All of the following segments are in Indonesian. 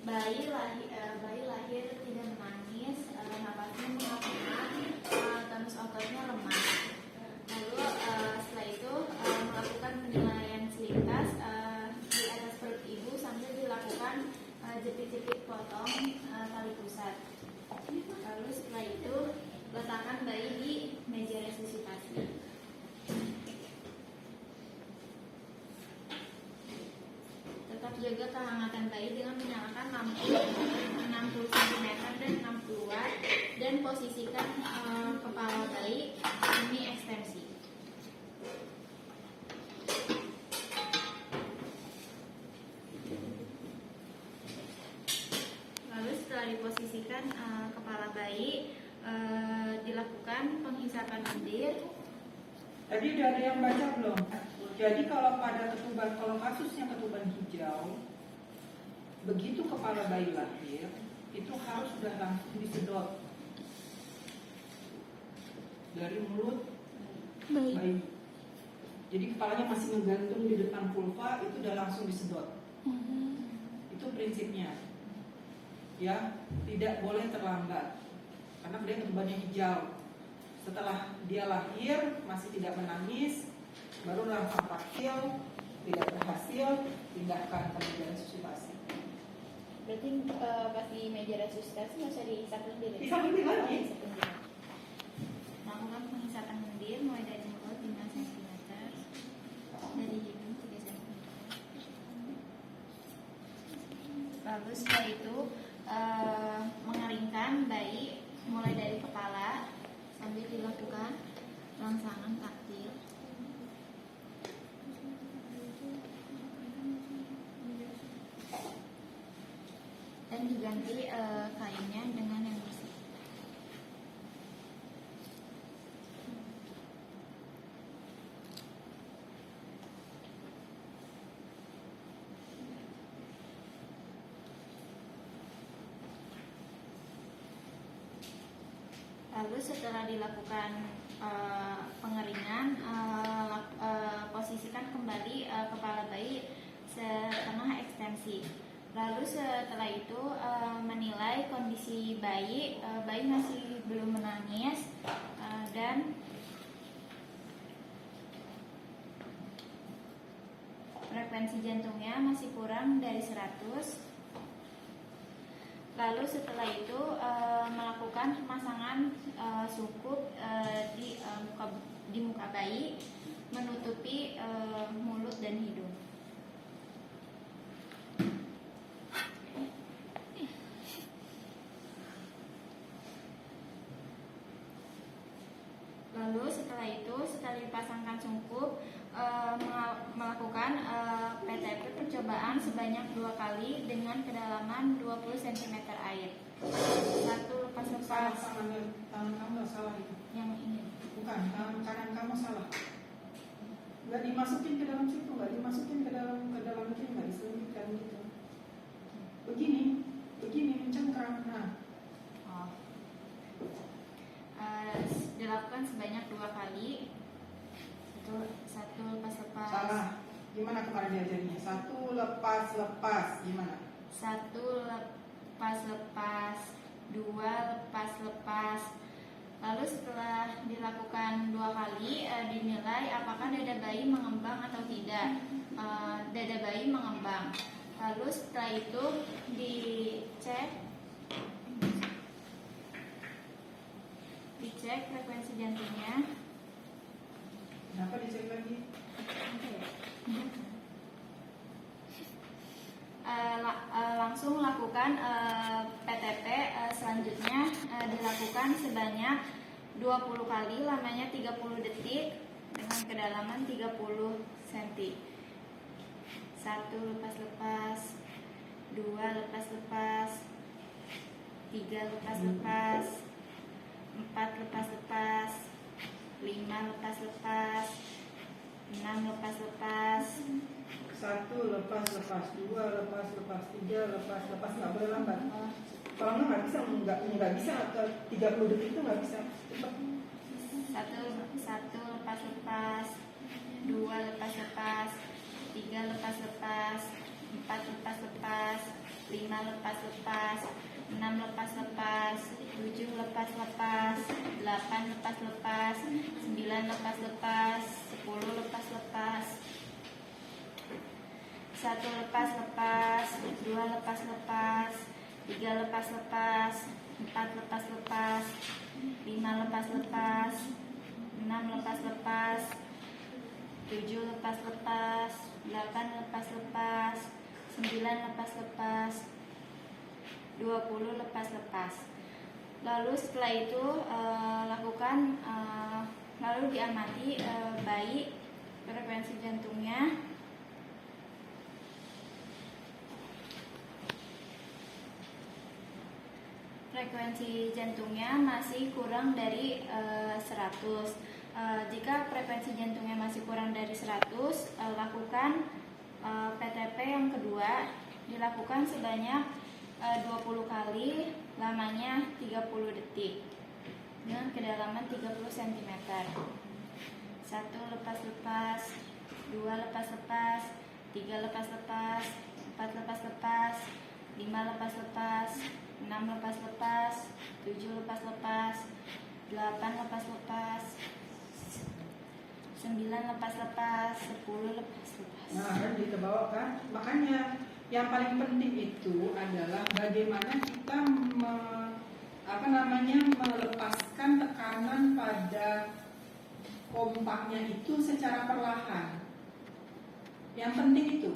bayi lahir tidak menangis, napasnya mengalir, tonus ototnya lemah. Lalu setelah itu melakukan penilaian selitas di atas perut ibu sambil dilakukan jepit-jepit potong tali pusat. Lalu setelah itu letakkan bayi di meja resusitasi. Tetap jaga kehangatan bayi dengan menyalakan lampu 60 cm dan 60 watt dan posisikan kepala bayi semi ekstensi. Lalu setelah diposisikan kepala bayi, dilakukan penghisapan lendir. Tadi udah ada yang baca belum? Jadi kalau kasusnya ketuban hijau, begitu kepala bayi lahir, itu harus sudah langsung disedot dari mulut bayi. Jadi kepalanya masih menggantung di depan vulva, itu udah langsung disedot. Itu prinsipnya. Ya, tidak boleh terlambat karena dia ketubannya hijau. Setelah dia lahir masih tidak menangis, baru langsung taktil, tidak berhasil, pindahkan ke meja resusitasi. Berarti pas di meja resusitasi nggak usah dihisap lendir? Hisap lendir lagi. Lakukan penghisapan lendir mulai dari mulut 5 cm, dari hidung 3 cm. Lalu setelah itu mengeringkan bayi mulai dari kepala sambil dilakukan rangsangan taktil. Dan diganti kainnya dengan yang bersih. Lalu setelah dilakukan pengeringan, posisikan kembali kepala bayi setengah ekstensi. Lalu setelah itu menilai kondisi bayi, bayi masih belum menangis dan frekuensi jantungnya masih kurang dari 100. Lalu setelah itu melakukan pemasangan sukup di muka bayi, menutupi mulut dan hidung. Lalu setelah itu, setelah dipasangkan sungkup, melakukan PTP percobaan sebanyak 2 kali dengan kedalaman 20 cm air. Satu lepas-lepas. Tangan kamu salah itu. Yang ini. Bukan, tangan kanan kamu salah. Nggak dimasukin ke dalam situ, nggak dimasukin ke dalam itu, nggak diselipkan gitu. Begini mencengkram. Nah. Dilakukan sebanyak 2 kali. Satu lepas-lepas. Salah. Gimana kemarin diajarnya? Satu lepas-lepas. Gimana? Satu lepas-lepas. 2 lepas-lepas. Lalu setelah dilakukan 2 kali, dinilai apakah dada bayi mengembang atau tidak. Dada bayi mengembang. Lalu setelah itu dicek frekuensi jantungnya. Kenapa dicek lagi? Langsung lakukan PTP. Selanjutnya dilakukan sebanyak 20 kali, lamanya 30 detik dengan kedalaman 30 cm. 1 lepas-lepas, 2 lepas-lepas, 3 lepas-lepas, 4 lepas-lepas, 5 lepas-lepas, 6 lepas-lepas. 1 lepas-lepas, 2 lepas-lepas, 3 lepas-lepas, nggak boleh lambat. Kalau nggak bisa atau 30 detik itu nggak bisa. Cepat. 1 lepas-lepas, 2 lepas-lepas, 3 lepas-lepas, 4 lepas-lepas, 5 lepas-lepas, 6 lepas-lepas, 7 lepas-lepas, 8 lepas-lepas, 9 lepas-lepas, 10 lepas-lepas, 1 lepas-lepas, 2 lepas-lepas, 3 lepas-lepas, 4 lepas-lepas, 5 lepas-lepas, 6 lepas-lepas, 7 lepas-lepas, 8 lepas-lepas, 9 lepas-lepas, 20 lepas-lepas. Lalu setelah itu lalu diamati baik frekuensi jantungnya. Frekuensi jantungnya masih kurang dari 100. Jika frekuensi jantungnya masih kurang dari 100, lakukan PTP yang kedua, dilakukan sebanyak 20 kali, lamanya 30 detik dengan kedalaman 30 cm. 1 lepas-lepas, 2 lepas-lepas, 3 lepas-lepas, 4 lepas-lepas, 5 lepas-lepas, 6 lepas-lepas, 7 lepas-lepas, 8 lepas-lepas, 9 lepas-lepas, 10 lepas-lepas. Nah, kan kita bawa kan. Makanya yang paling penting itu adalah bagaimana kita melepaskan tekanan pada kompaknya itu secara perlahan. Yang penting itu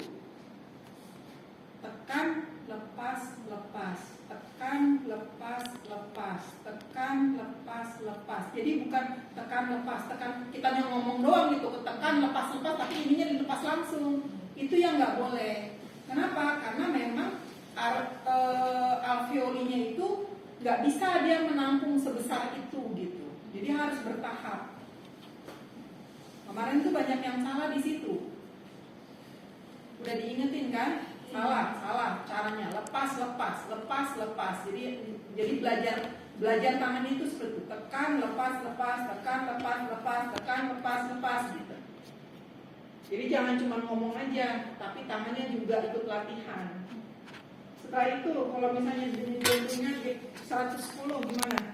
tekan, lepas, lepas, tekan, lepas, lepas, tekan, lepas, lepas. Jadi bukan tekan, lepas, tekan, kita yang ngomong doang gitu, tekan, lepas, lepas, tapi ininya dilepas langsung. Itu yang nggak boleh. Kenapa? Karena memang alveolinya itu nggak bisa dia menampung sebesar itu gitu. Jadi harus bertahap. Kemarin tuh banyak yang salah di situ. Udah diingetin kan? Salah caranya. Lepas, lepas, lepas, lepas. Jadi belajar tangan itu seperti itu. Tekan, lepas, lepas, tekan, lepas, lepas, tekan, lepas, lepas gitu. Jadi jangan cuma ngomong aja, tapi tangannya juga ikut latihan. Setelah itu kalau misalnya jantungnya 110 gimana?